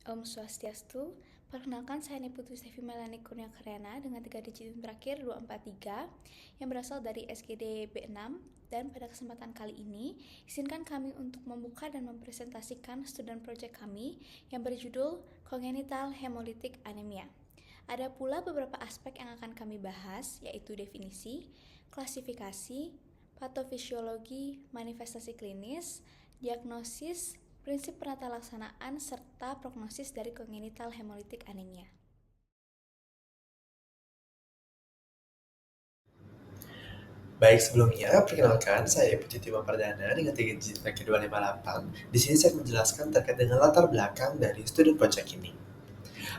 Om Swastiastu, perkenalkan saya Niputu Sevi Melani Kurnia Karyana dengan 3 digit terakhir 243 yang berasal dari SGD B6, dan pada kesempatan kali ini izinkan kami untuk membuka dan mempresentasikan student project kami yang berjudul Congenital Hemolytic Anemia. Ada pula beberapa aspek yang akan kami bahas, yaitu definisi, klasifikasi, patofisiologi, manifestasi klinis, diagnosis, prinsip penata laksanaan, serta prognosis dari congenital hemolytic anemia. Baik, sebelumnya, perkenalkan saya Puji Timo Pardana dengan 3 digit terakhir 258. Di sini saya menjelaskan terkait dengan latar belakang dari student project ini.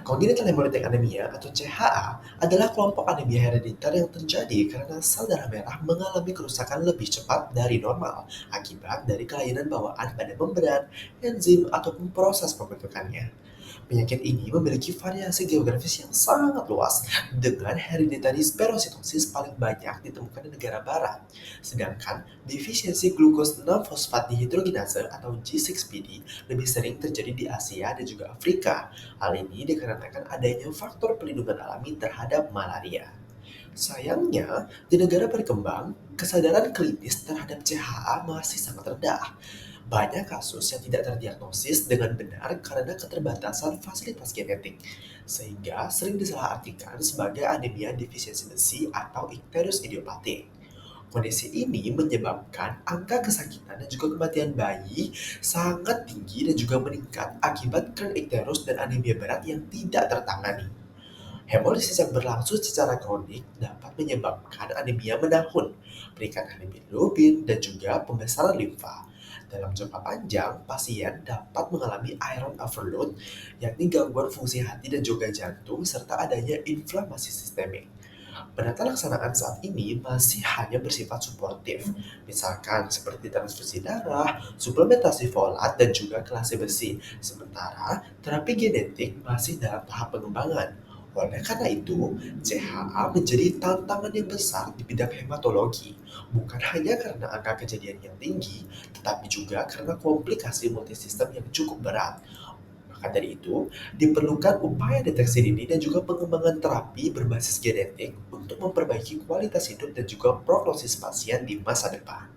Congenital hemolytic anemia atau CHA adalah kelompok anemia herediter yang terjadi karena sel darah merah mengalami kerusakan lebih cepat dari normal akibat dari kelainan bawaan pada membran, enzim, ataupun proses pembentukannya. Penyakit ini memiliki variasi geografis yang sangat luas, dengan hereditary spherositosis paling banyak ditemukan di negara barat, sedangkan defisiensi glukos 6-fosfat dihidrogenase atau G6PD lebih sering terjadi di Asia dan juga Afrika. Hal ini dikarenakan adanya faktor pelindungan alami terhadap malaria. Sayangnya, di negara berkembang, kesadaran klinis terhadap CHA masih sangat rendah. Banyak kasus yang tidak terdiagnosis dengan benar karena keterbatasan fasilitas genetik, sehingga sering disalahartikan sebagai anemia defisiensi besi atau icterus idiopatik. Kondisi ini menyebabkan angka kesakitan dan juga kematian bayi sangat tinggi dan juga meningkat akibat kern icterus dan anemia berat yang tidak tertangani. Hemolisis yang berlangsung secara kronik dapat menyebabkan anemia menahun, peningkatan hemoglobin, dan juga pembesaran limfa. Dalam jangka panjang, pasien dapat mengalami iron overload, yakni gangguan fungsi hati dan juga jantung, serta adanya inflamasi sistemik. Penata laksanaan saat ini masih hanya bersifat suportif, misalkan seperti transfusi darah, suplementasi folat, dan juga kelase besi. Sementara terapi genetik masih dalam tahap pengembangan. Oleh karena itu, CHA menjadi tantangan yang besar di bidang hematologi, bukan hanya karena angka kejadian yang tinggi, tetapi juga karena komplikasi multisistem yang cukup berat. Maka dari itu, diperlukan upaya deteksi dini dan juga pengembangan terapi berbasis genetik untuk memperbaiki kualitas hidup dan juga prognosis pasien di masa depan.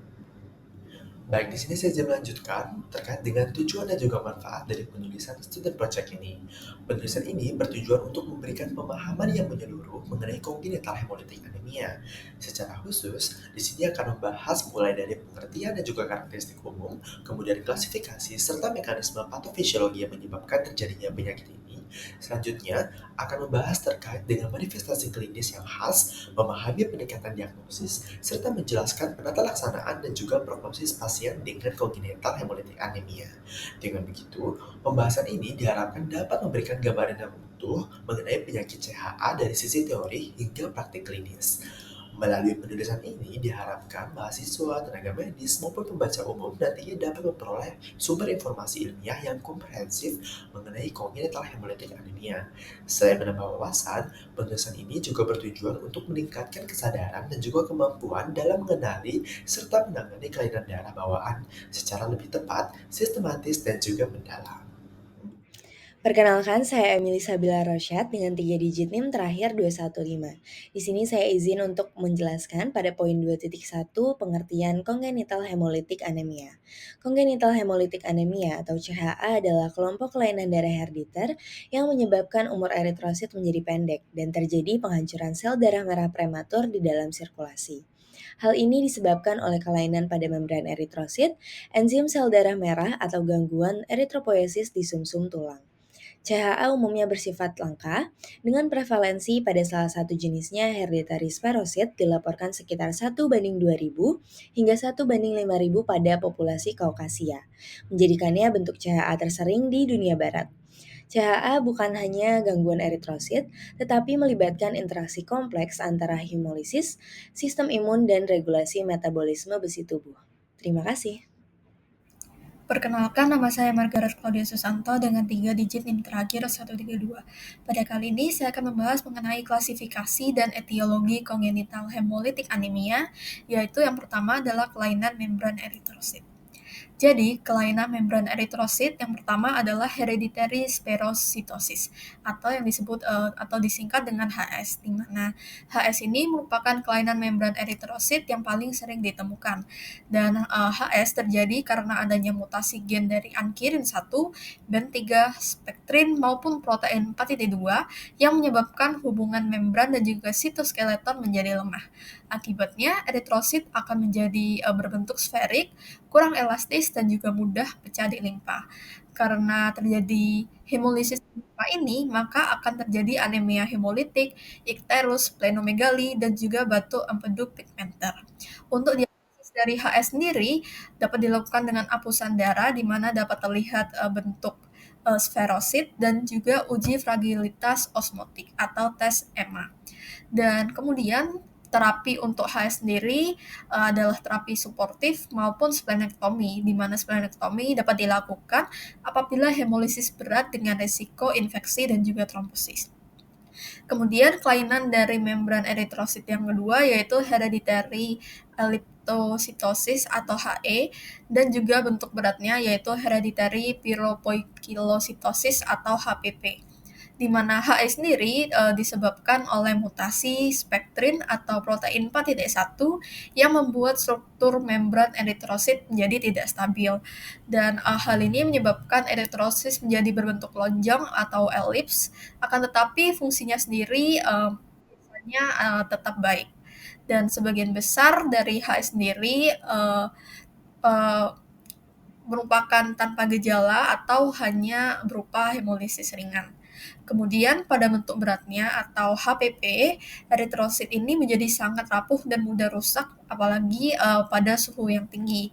Baik, di sini sayaจะmelanjutkan terkait dengan tujuan dan juga manfaat dari penulisan student project ini. Penulisan ini bertujuan untuk memberikan pemahaman yang menyeluruh mengenai congenital hemolytic anemia. Secara khusus, di sini akan membahas mulai dari pengertian dan juga karakteristik umum, kemudian klasifikasi serta mekanisme patofisiologi yang menyebabkan terjadinya penyakit ini. Selanjutnya, akan membahas terkait dengan manifestasi klinis yang khas, memahami pendekatan diagnosis, serta menjelaskan penata laksanaan dan juga prognosis pasien dengan congenital hemolytic anemia. Dengan begitu, pembahasan ini diharapkan dapat memberikan gambaran yang utuh mengenai penyakit CHA dari sisi teori hingga praktik klinis. Melalui penulisan ini diharapkan mahasiswa, tenaga medis, maupun pembaca umum nantinya dapat memperoleh sumber informasi ilmiah yang komprehensif mengenai congenital hemolytic anemia. Selain menambah wawasan, penulisan ini juga bertujuan untuk meningkatkan kesadaran dan juga kemampuan dalam mengenali serta menangani kelainan darah bawaan secara lebih tepat, sistematis, dan juga mendalam. Perkenalkan, saya Emily Sabila Rosyad dengan 3 digit NIM terakhir 215. Di sini saya izin untuk menjelaskan pada poin 2.1 pengertian congenital hemolytic anemia. Congenital hemolytic anemia atau CHA adalah kelompok kelainan darah herediter yang menyebabkan umur eritrosit menjadi pendek dan terjadi penghancuran sel darah merah prematur di dalam sirkulasi. Hal ini disebabkan oleh kelainan pada membran eritrosit, enzim sel darah merah atau gangguan eritropoiesis di sumsum tulang. CHA umumnya bersifat langka, dengan prevalensi pada salah satu jenisnya hereditary spherocyte dilaporkan sekitar 1:2000 hingga 1:5000 pada populasi Kaukasia, menjadikannya bentuk CHA tersering di dunia barat. CHA bukan hanya gangguan eritrosit, tetapi melibatkan interaksi kompleks antara hemolisis, sistem imun, dan regulasi metabolisme besi tubuh. Terima kasih. Perkenalkan, nama saya Margaret Claudia Susanto dengan 3 digit NIM terakhir 132. Pada kali ini saya akan membahas mengenai klasifikasi dan etiologi congenital hemolytic anemia, yaitu yang pertama adalah kelainan membran eritrosit. Jadi, kelainan membran eritrosit yang pertama adalah hereditary spherocytosis atau yang disebut atau disingkat dengan HS, di mana HS ini merupakan kelainan membran eritrosit yang paling sering ditemukan. Dan HS terjadi karena adanya mutasi gen dari ankirin 1, BEN3, spektrin maupun protein 4.2 yang menyebabkan hubungan membran dan juga sitoskeleton menjadi lemah. Akibatnya, eritrosit akan menjadi berbentuk sferik, kurang elastis, dan juga mudah pecah di limpa. Karena terjadi hemolisis limpa ini, maka akan terjadi anemia hemolitik, ikterus, splenomegali, dan juga batuk empedu pigmenter. Untuk diagnosis dari HS sendiri dapat dilakukan dengan apusan darah di mana dapat terlihat bentuk sferosit dan juga uji fragilitas osmotik atau tes EMA. Dan kemudian terapi untuk HS sendiri adalah terapi suportif maupun splenektomi, di mana splenektomi dapat dilakukan apabila hemolisis berat dengan risiko infeksi dan juga trombosis. Kemudian kelainan dari membran eritrosit yang kedua yaitu hereditary elliptocytosis atau HE, dan juga bentuk beratnya yaitu hereditary piropoikilositosis atau HPP, di mana HE sendiri disebabkan oleh mutasi spektrin atau protein 4.1 yang membuat struktur membran eritrosit menjadi tidak stabil. Dan hal ini menyebabkan eritrosit menjadi berbentuk lonjong atau elips, akan tetapi fungsinya sendiri biasanya tetap baik. Dan sebagian besar dari HE sendiri merupakan tanpa gejala atau hanya berupa hemolisis ringan. Kemudian pada bentuk beratnya atau HPP, eritrosit ini menjadi sangat rapuh dan mudah rusak, apalagi pada suhu yang tinggi.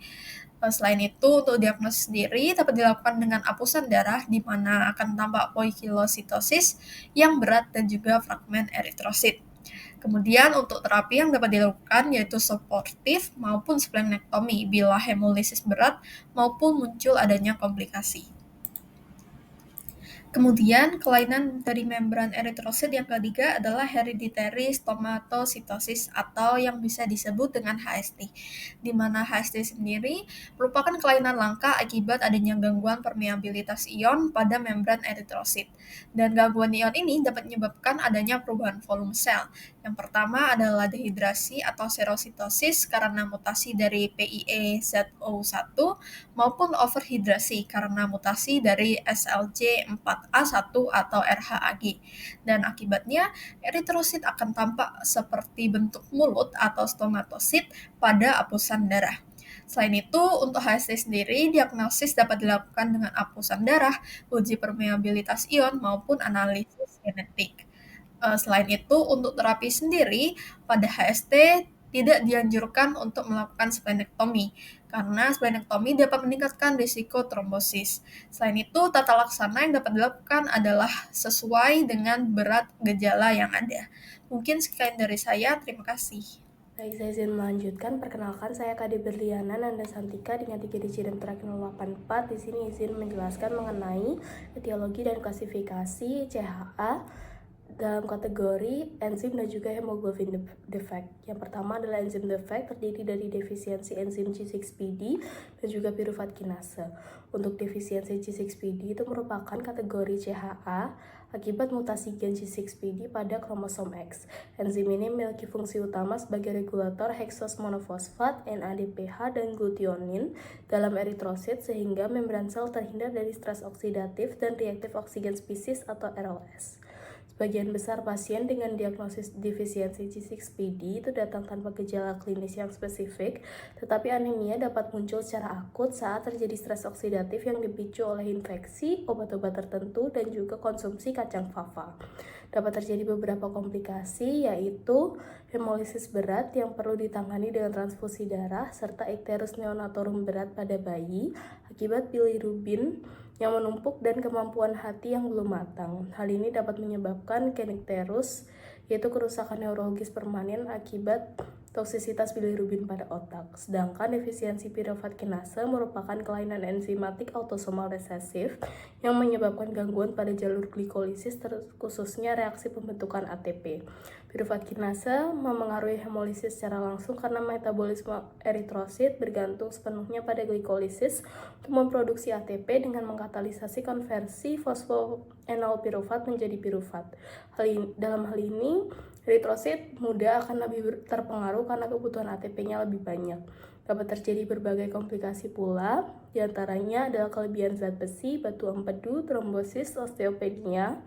Selain itu, untuk diagnosis sendiri dapat dilakukan dengan apusan darah, di mana akan tampak poikilositosis yang berat dan juga fragmen eritrosit. Kemudian untuk terapi yang dapat dilakukan yaitu suportif maupun splenektomi bila hemolisis berat maupun muncul adanya komplikasi. Kemudian, kelainan dari membran eritrosit yang ketiga adalah hereditary stomatocytosis atau yang bisa disebut dengan HST, di mana HST sendiri merupakan kelainan langka akibat adanya gangguan permeabilitas ion pada membran eritrosit. Dan gangguan ion ini dapat menyebabkan adanya perubahan volume sel. Yang pertama adalah dehidrasi atau serositosis karena mutasi dari PIE-ZO1 maupun overhidrasi karena mutasi dari SLJ4A1 atau RHAG. Dan akibatnya, eritrosit akan tampak seperti bentuk mulut atau stomatosit pada apusan darah. Selain itu, untuk HST sendiri, diagnosis dapat dilakukan dengan apusan darah, uji permeabilitas ion, maupun analisis genetik. Selain itu, untuk terapi sendiri, pada HST tidak dianjurkan untuk melakukan splenektomi, karena splenektomi dapat meningkatkan risiko trombosis. Selain itu, tata laksana yang dapat dilakukan adalah sesuai dengan berat gejala yang ada. Mungkin sekian dari saya, terima kasih. Baik, saya izin melanjutkan. Perkenalkan, saya Kade Berliana Nanda Santika dengan 3 digit dan terakhir 084. Di sini izin menjelaskan mengenai etiologi dan klasifikasi CHA dalam kategori enzim dan juga hemoglobin defect. Yang pertama adalah enzim defect, terdiri dari defisiensi enzim G6PD dan juga piruvat kinase. Untuk defisiensi G6PD itu merupakan kategori CHA akibat mutasi gen G6PD pada kromosom X. Enzim ini memiliki fungsi utama sebagai regulator heksos monofosfat, NADPH, dan glutionin dalam eritrosit sehingga membran sel terhindar dari stres oksidatif dan reaktif oksigen spesies atau ROS. Sebagian besar pasien dengan diagnosis defisiensi G6PD itu datang tanpa gejala klinis yang spesifik, tetapi anemia dapat muncul secara akut saat terjadi stres oksidatif yang dipicu oleh infeksi, obat-obat tertentu, dan juga konsumsi kacang fava. Dapat terjadi beberapa komplikasi, yaitu hemolisis berat yang perlu ditangani dengan transfusi darah, serta ikterus neonatorum berat pada bayi akibat bilirubin yang menumpuk dan kemampuan hati yang belum matang. Hal ini dapat menyebabkan kenikterus, yaitu kerusakan neurologis permanen akibat toksisitas bilirubin pada otak. Sedangkan defisiensi piruvat kinase merupakan kelainan enzimatik autosomal resesif yang menyebabkan gangguan pada jalur glikolisis, khususnya reaksi pembentukan ATP. Piruvat kinase memengaruhi hemolisis secara langsung karena metabolisme eritrosit bergantung sepenuhnya pada glikolisis untuk memproduksi ATP dengan mengkatalisasi konversi fosfoenol piruvat menjadi piruvat. Dalam hal ini, eritrosit muda akan lebih terpengaruh karena kebutuhan ATP-nya lebih banyak. Dapat terjadi berbagai komplikasi pula, diantaranya adalah kelebihan zat besi, batu empedu, trombosis, osteopenia,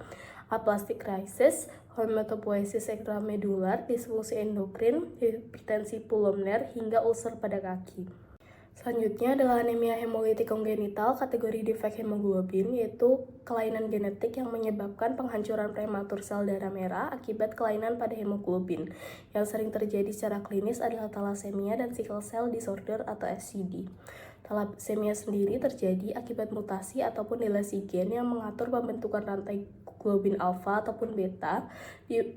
aplastic crisis, hematopoiesis ekstramedular, disfungsi endokrin, hipertensi pulmoner, hingga ulcer pada kaki. Selanjutnya adalah anemia hemolitik kongenital kategori defek hemoglobin, yaitu kelainan genetik yang menyebabkan penghancuran prematur sel darah merah akibat kelainan pada hemoglobin. Yang sering terjadi secara klinis adalah thalassemia dan sickle cell disorder atau SCD. Thalassemia sendiri terjadi akibat mutasi ataupun delesi gen yang mengatur pembentukan rantai globin alfa ataupun beta,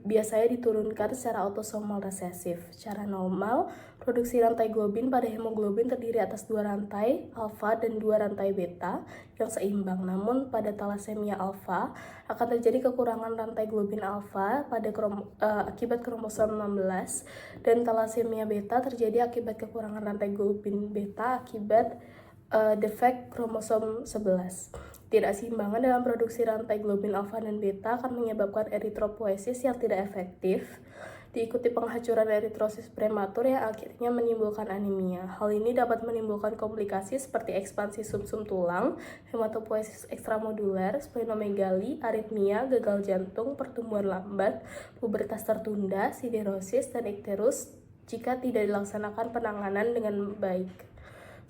biasanya diturunkan secara autosomal resesif. Secara normal, produksi rantai globin pada hemoglobin terdiri atas 2 rantai alfa dan 2 rantai beta yang seimbang. Namun pada thalassemia alfa akan terjadi kekurangan rantai globin alfa pada akibat kromosom 16, dan thalassemia beta terjadi akibat kekurangan rantai globin beta akibat defek kromosom 11. Ketidakseimbangan dalam produksi rantai globin alfa dan beta akan menyebabkan eritropoiesis yang tidak efektif, diikuti penghancuran eritrosit prematur yang akhirnya menimbulkan anemia. Hal ini dapat menimbulkan komplikasi seperti ekspansi sumsum tulang, hematopoiesis ekstramoduler, splenomegali, aritmia, gagal jantung, pertumbuhan lambat, pubertas tertunda, siderosis, dan ikterus jika tidak dilaksanakan penanganan dengan baik.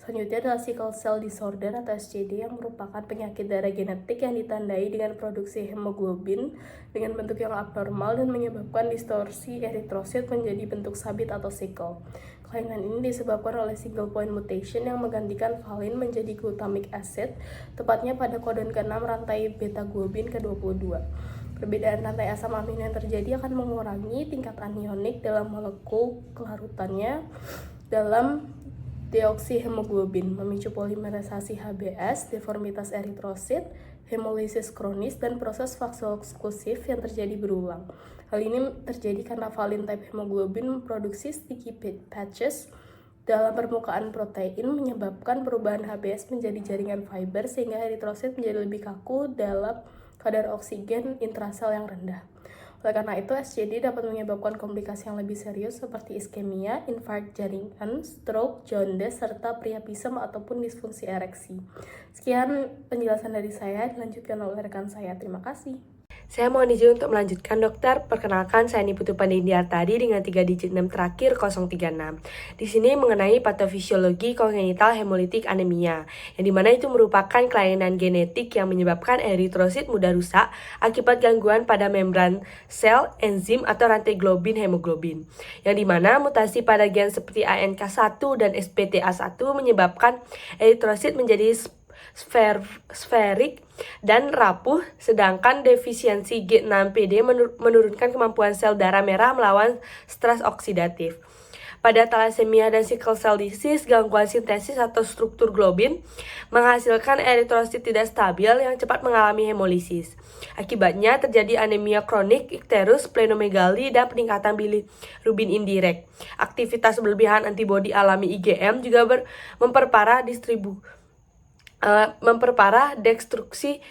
Selanjutnya adalah sickle cell disorder atau SCD yang merupakan penyakit darah genetik yang ditandai dengan produksi hemoglobin dengan bentuk yang abnormal dan menyebabkan distorsi eritrosit menjadi bentuk sabit atau sickle. Kelainan ini disebabkan oleh single point mutation yang menggantikan valin menjadi glutamic acid, tepatnya pada kodon ke-6 rantai beta globin ke-22. Perbedaan rantai asam amino yang terjadi akan mengurangi tingkat anionik dalam molekul kelarutannya dalam deoksihemoglobin, memicu polimerisasi HBS, deformitas eritrosit, hemolisis kronis, dan proses vasoeksklusif yang terjadi berulang. Hal ini terjadi karena valin type hemoglobin memproduksi sticky patches dalam permukaan protein, menyebabkan perubahan HBS menjadi jaringan fiber sehingga eritrosit menjadi lebih kaku dalam kadar oksigen intrasel yang rendah. Oleh karena itu, SCD dapat menyebabkan komplikasi yang lebih serius seperti iskemia, infark jaringan, stroke, jaundice, serta priapism ataupun disfungsi ereksi. Sekian penjelasan dari saya, dilanjutkan oleh rekan saya. Terima kasih. Saya mohon izin untuk melanjutkan, dokter. Perkenalkan, saya Niputu Pandindiartadi dengan 3 digit 6 terakhir 036. Di sini mengenai patofisiologi kongenital hemolitik anemia, yang dimana itu merupakan kelainan genetik yang menyebabkan eritrosit mudah rusak akibat gangguan pada membran sel, enzim, atau rantai globin hemoglobin, yang dimana mutasi pada gen seperti ANK1 dan SPTA1 menyebabkan eritrosit menjadi sferik dan rapuh, sedangkan defisiensi G6PD menurunkan kemampuan sel darah merah melawan stres oksidatif. Pada thalassemia dan sickle cell disease, gangguan sintesis atau struktur globin menghasilkan eritrosit tidak stabil yang cepat mengalami hemolisis. Akibatnya terjadi anemia kronik, ikterus, splenomegali, dan peningkatan bilirubin indirect. Aktivitas berlebihan antibodi alami IgM juga memperparah destruksi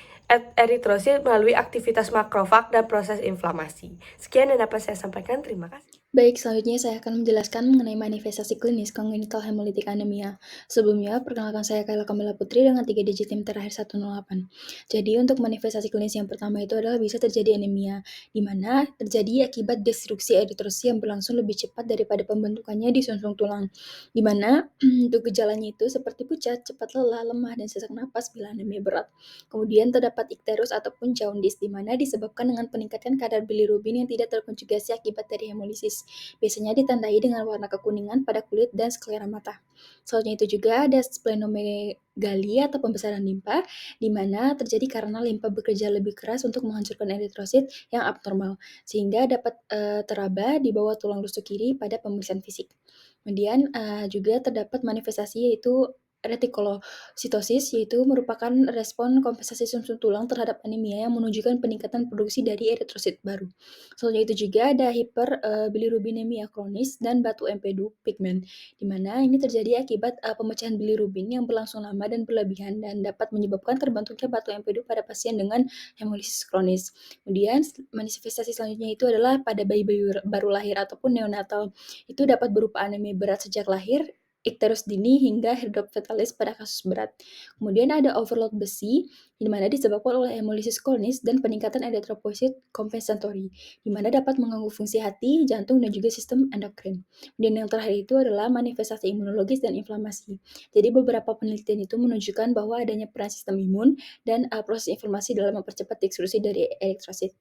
eritrosit melalui aktivitas makrofag dan proses inflamasi. Sekian yang dapat saya sampaikan, terima kasih. Baik, selanjutnya saya akan menjelaskan mengenai manifestasi klinis kongenital hemolitik anemia. Sebelumnya, perkenalkan saya Kayla Kamila Putri dengan 3 digit tim terakhir 108. Jadi, untuk manifestasi klinis yang pertama itu adalah bisa terjadi anemia, di mana terjadi akibat destruksi eritrosit yang berlangsung lebih cepat daripada pembentukannya di sumsum tulang. Di mana untuk gejalanya itu seperti pucat, cepat lelah, lemah, dan sesak napas bila anemia berat. Kemudian terdapat ikterus ataupun jaundice, di mana disebabkan dengan peningkatan kadar bilirubin yang tidak terkonjugasi akibat dari hemolisis. Biasanya ditandai dengan warna kekuningan pada kulit dan sklera mata. Selanjutnya itu juga ada splenomegali atau pembesaran limpa, di mana terjadi karena limpa bekerja lebih keras untuk menghancurkan eritrosit yang abnormal, sehingga dapat teraba di bawah tulang rusuk kiri pada pemeriksaan fisik. Kemudian juga terdapat manifestasi yaitu retikulositosis, yaitu merupakan respon kompensasi sumsum tulang terhadap anemia yang menunjukkan peningkatan produksi dari eritrosit baru. Selain itu juga ada hiperbilirubinemia kronis dan batu empedu pigmen, di mana ini terjadi akibat pemecahan bilirubin yang berlangsung lama dan berlebihan dan dapat menyebabkan terbentuknya batu empedu pada pasien dengan hemolisis kronis. Kemudian manifestasi selanjutnya itu adalah pada bayi-bayi baru lahir ataupun neonatal. Itu dapat berupa anemia berat sejak lahir, ikterus dini hingga hidropfetalis pada kasus berat. Kemudian ada overload besi, di mana disebabkan oleh hemolisis kronis dan peningkatan eritropoiesit kompensatori, di mana dapat mengganggu fungsi hati, jantung, dan juga sistem endokrin. Dan yang terakhir itu adalah manifestasi imunologis dan inflamasi. Jadi beberapa penelitian itu menunjukkan bahwa adanya peran sistem imun dan proses inflamasi dalam mempercepat dieksklusi dari eritrosit.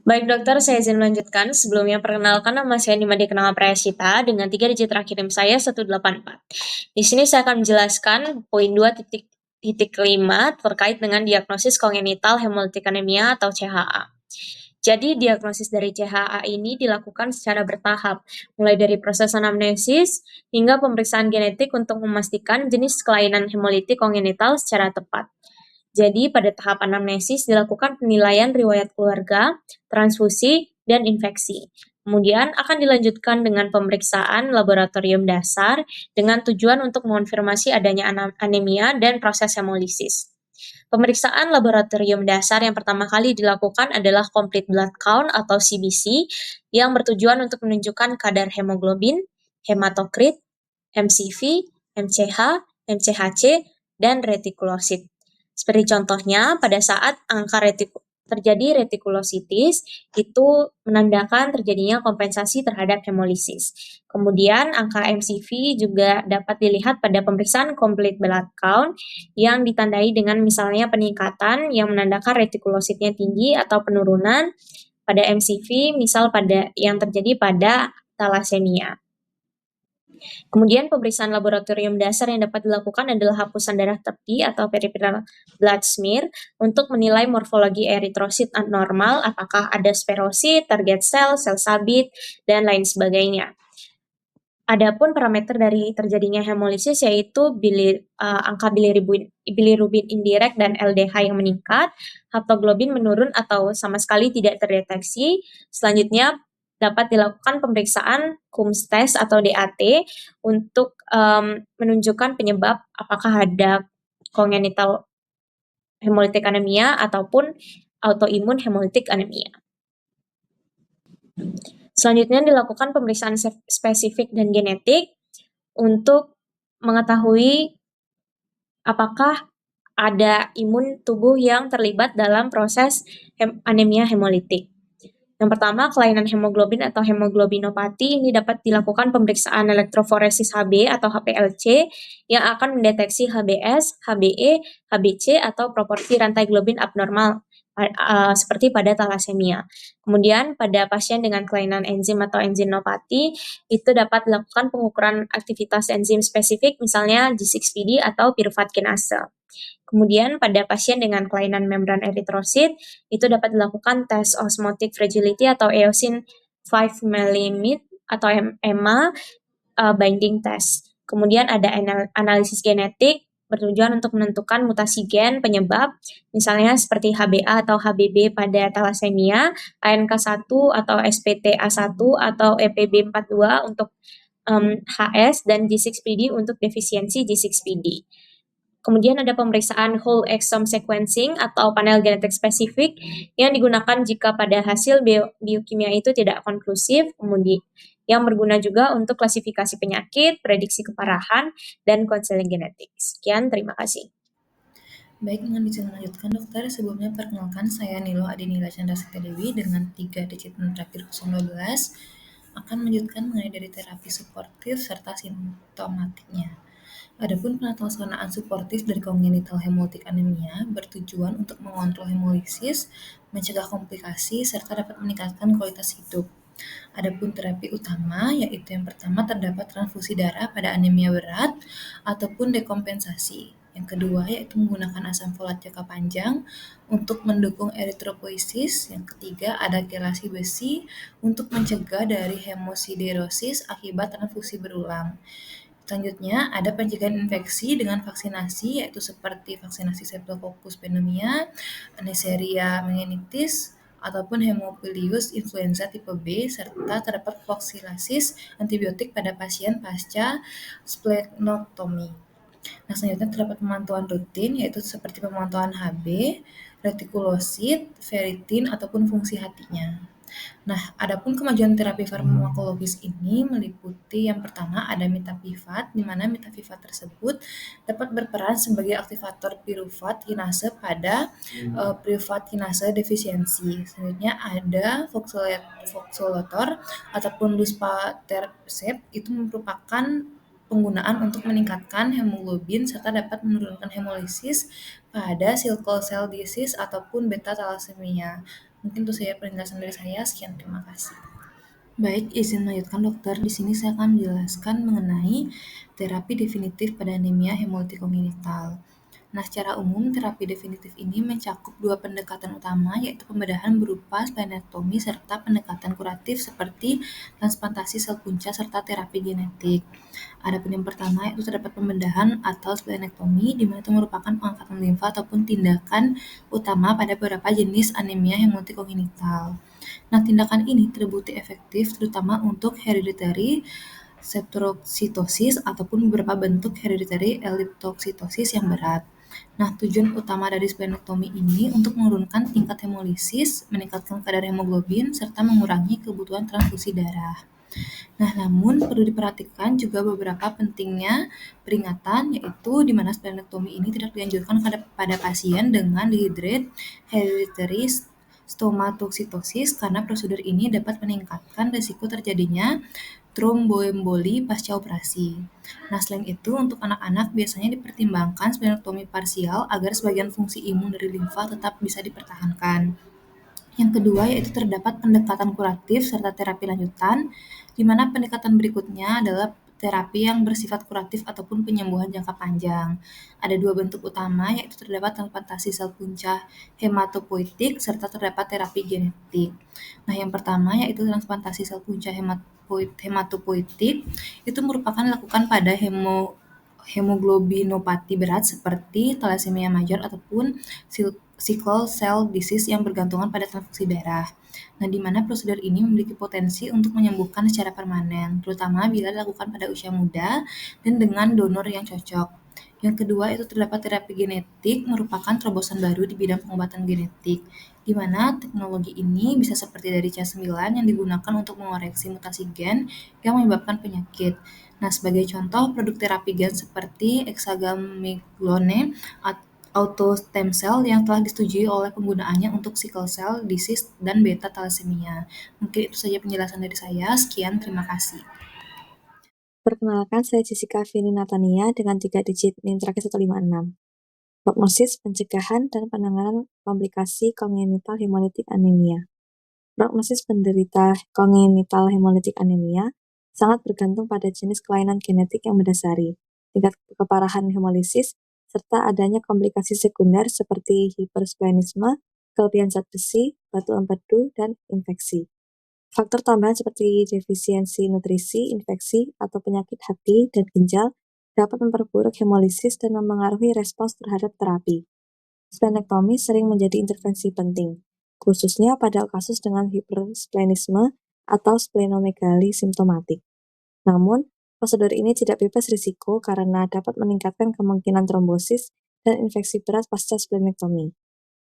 Baik dokter, saya izin melanjutkan. Sebelumnya perkenalkan, nama saya Nima Dikenal Prayasita dengan 3 digit terakhir NIM saya 184. Di sini saya akan menjelaskan poin 2.5 terkait dengan diagnosis kongenital hemolytic anemia atau CHA. Jadi diagnosis dari CHA ini dilakukan secara bertahap, mulai dari proses anamnesis hingga pemeriksaan genetik untuk memastikan jenis kelainan hemolitik kongenital secara tepat. Jadi pada tahap anamnesis dilakukan penilaian riwayat keluarga, transfusi, dan infeksi. Kemudian akan dilanjutkan dengan pemeriksaan laboratorium dasar dengan tujuan untuk mengonfirmasi adanya anemia dan proses hemolisis. Pemeriksaan laboratorium dasar yang pertama kali dilakukan adalah complete blood count atau CBC yang bertujuan untuk menunjukkan kadar hemoglobin, hematokrit, MCV, MCH, MCHC, dan retikulosit. Seperti contohnya, pada saat angka terjadi retikulositis, itu menandakan terjadinya kompensasi terhadap hemolisis. Kemudian, angka MCV juga dapat dilihat pada pemeriksaan complete blood count yang ditandai dengan misalnya peningkatan yang menandakan retikulositnya tinggi atau penurunan pada MCV, misal pada yang terjadi pada thalassemia. Kemudian pemeriksaan laboratorium dasar yang dapat dilakukan adalah hapusan darah tepi atau peripheral blood smear untuk menilai morfologi eritrosit abnormal, apakah ada sperosit, target sel, sel sabit, dan lain sebagainya. Adapun parameter dari terjadinya hemolisis yaitu angka bilirubin indirect dan LDH yang meningkat, haptoglobin menurun atau sama sekali tidak terdeteksi. Selanjutnya dapat dilakukan pemeriksaan Coombs test atau DAT untuk menunjukkan penyebab apakah ada congenital hemolytic anemia ataupun autoimun hemolytic anemia. Selanjutnya dilakukan pemeriksaan spesifik dan genetik untuk mengetahui apakah ada imun tubuh yang terlibat dalam proses anemia hemolitik. Yang pertama, kelainan hemoglobin atau hemoglobinopati ini dapat dilakukan pemeriksaan elektroforesis HB atau HPLC yang akan mendeteksi HBS, HBE, HBC atau proporsi rantai globin abnormal seperti pada thalassemia. Kemudian pada pasien dengan kelainan enzim atau enzimopati itu dapat dilakukan pengukuran aktivitas enzim spesifik misalnya G6PD atau piruvat kinase. Kemudian pada pasien dengan kelainan membran eritrosit itu dapat dilakukan tes osmotic fragility atau eosin 5 mm atau EMA binding test. Kemudian ada analisis genetik bertujuan untuk menentukan mutasi gen penyebab, misalnya seperti HBA atau HBB pada thalassemia, ANK1 atau SPTA1 atau EPB42 untuk HS dan G6PD untuk defisiensi G6PD. Kemudian ada pemeriksaan whole exome sequencing atau panel genetik spesifik yang digunakan jika pada hasil biokimia itu tidak konklusif, kemudian yang berguna juga untuk klasifikasi penyakit, prediksi keparahan, dan konseling genetik. Sekian, terima kasih. Baik, dengan izin melanjutkan dokter, sebelumnya perkenalkan saya Nilo Adinila Chandra Dewi dengan 3 digit terakhir 012 akan melanjutkan mengenai dari terapi suportif serta simptomatiknya. Adapun penata laksanaan suportif dari congenital hemolytic anemia bertujuan untuk mengontrol hemolisis, mencegah komplikasi, serta dapat meningkatkan kualitas hidup. Adapun terapi utama yaitu yang pertama terdapat transfusi darah pada anemia berat ataupun dekompensasi. Yang kedua yaitu menggunakan asam folat jangka panjang untuk mendukung eritropoiesis. Yang ketiga ada kelasi besi untuk mencegah dari hemosiderosis akibat transfusi berulang. Selanjutnya, ada pencegahan infeksi dengan vaksinasi, yaitu seperti vaksinasi Streptococcus pneumoniae, Neisseria meningitidis, ataupun Haemophilus influenza tipe B, serta terdapat profilaksi antibiotik pada pasien pasca splenektomi. Nah, selanjutnya terdapat pemantauan rutin, yaitu seperti pemantauan HB, retikulosit, ferritin, ataupun fungsi hatinya. Nah, adapun kemajuan terapi farmakologis ini meliputi yang pertama ada mitapivat, di mana mitapivat tersebut dapat berperan sebagai aktivator piruvat kinase pada piruvat kinase defisiensi. Selanjutnya ada voxelotor ataupun luspatercept, itu merupakan penggunaan untuk meningkatkan hemoglobin serta dapat menurunkan hemolisis pada sickle cell disease ataupun beta thalassemia. Mungkin itu saja penjelasan dari saya. Sekian, terima kasih. Baik, izin melanjutkan dokter. Di sini saya akan menjelaskan mengenai terapi definitif pada anemia hemolitik kongenital. Nah, secara umum terapi definitif ini mencakup dua pendekatan utama, yaitu pembedahan berupa splenektomi serta pendekatan kuratif seperti transplantasi sel punca serta terapi genetik. Adapun yang pertama yaitu terdapat pembedahan atau splenektomi, di mana itu merupakan pengangkatan limfa ataupun tindakan utama pada beberapa jenis anemia hemolitik kongenital. Nah, tindakan ini terbukti efektif terutama untuk hereditary septoksitosis ataupun beberapa bentuk hereditary eliptoksitosis yang berat. Nah, tujuan utama dari splenektomi ini untuk menurunkan tingkat hemolisis, meningkatkan kadar hemoglobin, serta mengurangi kebutuhan transfusi darah. Nah, namun perlu diperhatikan juga beberapa pentingnya peringatan, yaitu di mana splenektomi ini tidak dianjurkan pada pasien dengan dehydrated hereditary stomatoksitosis karena prosedur ini dapat meningkatkan risiko terjadinya tromboemboli pasca operasi. Nah, selain itu, untuk anak-anak biasanya dipertimbangkan splenektomi parsial agar sebagian fungsi imun dari limfa tetap bisa dipertahankan. Yang kedua yaitu terdapat pendekatan kuratif serta terapi lanjutan, di mana pendekatan berikutnya adalah terapi yang bersifat kuratif ataupun penyembuhan jangka panjang. Ada dua bentuk utama, yaitu terdapat transplantasi sel punca hematopoietik serta terdapat terapi genetik. Nah, yang pertama yaitu transplantasi sel punca hematopoietik, itu merupakan dilakukan pada hemoglobinopati berat seperti thalassemia major ataupun sickle cell disease yang bergantungan pada transfusi darah. Nah, di mana prosedur ini memiliki potensi untuk menyembuhkan secara permanen, terutama bila dilakukan pada usia muda dan dengan donor yang cocok. Yang kedua itu terdapat terapi genetik, merupakan terobosan baru di bidang pengobatan genetik, di mana teknologi ini bisa seperti dari Cas9 yang digunakan untuk mengoreksi mutasi gen yang menyebabkan penyakit. Nah, sebagai contoh produk terapi gen seperti hexagamiclone auto stem cell yang telah disetujui oleh penggunaannya untuk sickle cell disease dan beta thalassemia. Mungkin itu saja penjelasan dari saya. Sekian, terima kasih. Perkenalkan, saya Jessica Vini Natania dengan 3 digit NIM terakhir 156. Prognosis, pencegahan, dan penanganan komplikasi kongenital hemolitik anemia. Prognosis penderita kongenital hemolitik anemia sangat bergantung pada jenis kelainan genetik yang mendasari, tingkat keparahan hemolisis, serta adanya komplikasi sekunder seperti hipersplenisme, kelebihan zat besi, batu empedu, dan infeksi. Faktor tambahan seperti defisiensi nutrisi, infeksi, atau penyakit hati dan ginjal dapat memperburuk hemolisis dan memengaruhi respons terhadap terapi. Splenektomi sering menjadi intervensi penting, khususnya pada kasus dengan hipersplenisme atau splenomegali simptomatik. Namun, prosedur ini tidak bebas risiko karena dapat meningkatkan kemungkinan trombosis dan infeksi berat pasca splenektomi.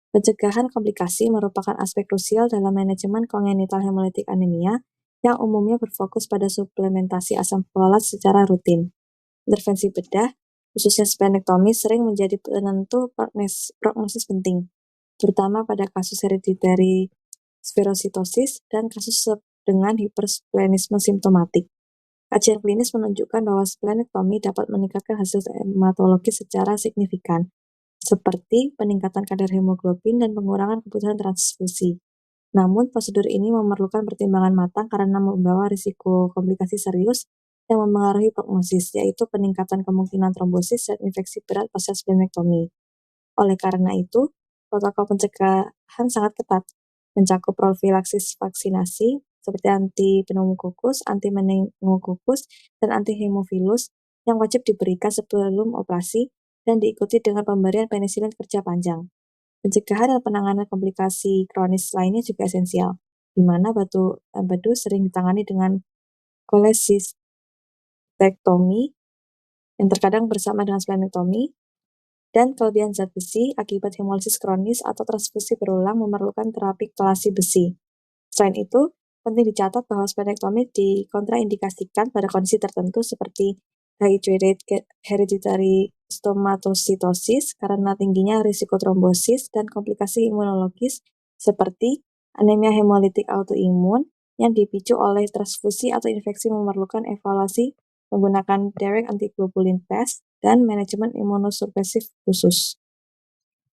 Pencegahan komplikasi merupakan aspek krusial dalam manajemen kongenital hemolitik anemia yang umumnya berfokus pada suplementasi asam folat secara rutin. Intervensi bedah, khususnya splenektomi, sering menjadi penentu prognosis penting, terutama pada kasus hereditary spherositosis dan kasus dengan hipersplenisme simptomatik. Kajian klinis menunjukkan bahwa splenektomi dapat meningkatkan hasil hematologis secara signifikan, seperti peningkatan kadar hemoglobin dan pengurangan kebutuhan transfusi. Namun, prosedur ini memerlukan pertimbangan matang karena membawa risiko komplikasi serius yang memengaruhi prognosis, yaitu peningkatan kemungkinan trombosis dan infeksi berat pasca splenektomi. Oleh karena itu, protokol pencegahan sangat ketat, mencakup profilaksis vaksinasi seperti anti-pneumokokus, anti-meningokokus, dan anti-hemophilus yang wajib diberikan sebelum operasi dan diikuti dengan pemberian penisilin kerja panjang. Pencegahan dan penanganan komplikasi kronis lainnya juga esensial, di mana batu empedu sering ditangani dengan kolesistektomi yang terkadang bersama dengan splenektomi, dan kelebihan zat besi akibat hemolisis kronis atau transfusi berulang memerlukan terapi kelasi besi. Selain itu, penting dicatat bahwa splenektomi dikontraindikasikan pada kondisi tertentu seperti hydrated hereditary stomatocytosis karena tingginya risiko trombosis dan komplikasi imunologis seperti anemia hemolitik autoimun yang dipicu oleh transfusi atau infeksi memerlukan evaluasi menggunakan direct antiglobulin test dan manajemen imunosupresif khusus.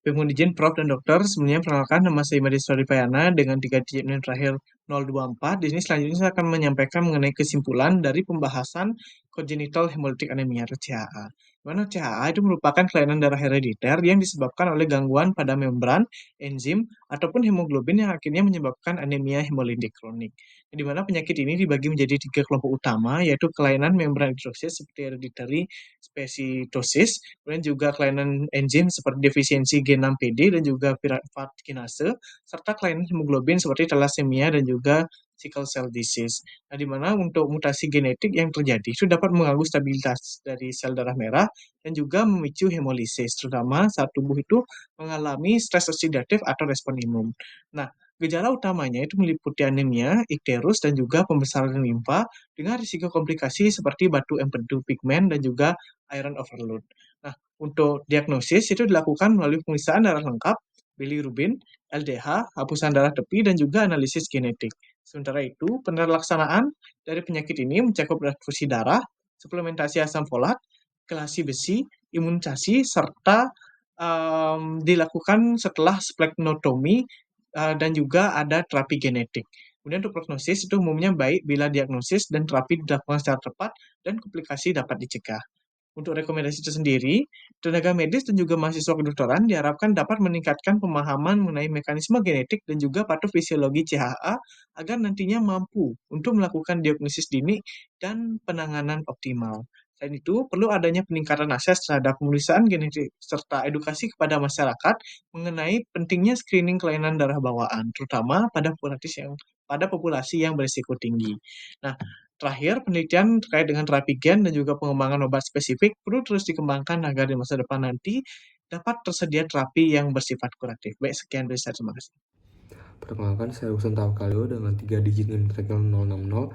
Baik, mohon izin Prof dan Dokter, sebelumnya perkenalkan nama saya Imadi Swadipayana dengan 3 digit NIM terakhir 024. Di sini selanjutnya saya akan menyampaikan mengenai kesimpulan dari pembahasan congenital hemolytic anemia atau CHA. Di mana CHA itu merupakan kelainan darah herediter yang disebabkan oleh gangguan pada membran, enzim, ataupun hemoglobin yang akhirnya menyebabkan anemia hemolitik kronik. Di mana penyakit ini dibagi menjadi 3 kelompok utama, yaitu kelainan membran eritrosit seperti hereditary spesitosis, kemudian juga kelainan enzim seperti defisiensi G6PD dan juga piruvat kinase, serta kelainan hemoglobin seperti thalassemia dan juga sickle cell disease. Nah, di mana untuk mutasi genetik yang terjadi itu dapat mengganggu stabilitas dari sel darah merah dan juga memicu hemolisis, terutama saat tubuh itu mengalami stres oksidatif atau respon imun. Nah, gejala utamanya itu meliputi anemia, ikterus, dan juga pembesaran limfa dengan risiko komplikasi seperti batu empedu pigmen dan juga iron overload. Nah, untuk diagnosis itu dilakukan melalui pemeriksaan darah lengkap, bilirubin, LDH, hapusan darah tepi, dan juga analisis genetik. Sementara itu, penelaksanaan dari penyakit ini mencakup transfusi darah, suplementasi asam folat, kelasi besi, imunisasi, serta dilakukan setelah splenotomi dan juga ada terapi genetik. Kemudian untuk prognosis itu umumnya baik bila diagnosis dan terapi dilakukan secara tepat dan komplikasi dapat dicegah. Untuk rekomendasi tersendiri, tenaga medis dan juga mahasiswa kedokteran diharapkan dapat meningkatkan pemahaman mengenai mekanisme genetik dan juga patofisiologi CHA agar nantinya mampu untuk melakukan diagnosis dini dan penanganan optimal. Selain itu, perlu adanya peningkatan akses terhadap pemeriksaan genetik serta edukasi kepada masyarakat mengenai pentingnya screening kelainan darah bawaan, terutama pada populasi yang berisiko tinggi. Nah, terakhir, penelitian terkait dengan terapi gen dan juga pengembangan obat spesifik perlu terus dikembangkan agar di masa depan nanti dapat tersedia terapi yang bersifat kuratif. Baik, sekian dari saya. Terima kasih. Perkenalkan, saya Husen Tawakkalio dengan 3 digit NIM terakhir 060.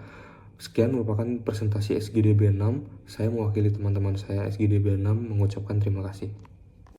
Sekian merupakan presentasi SGD B6. Saya mewakili teman-teman saya SGD B6 mengucapkan terima kasih.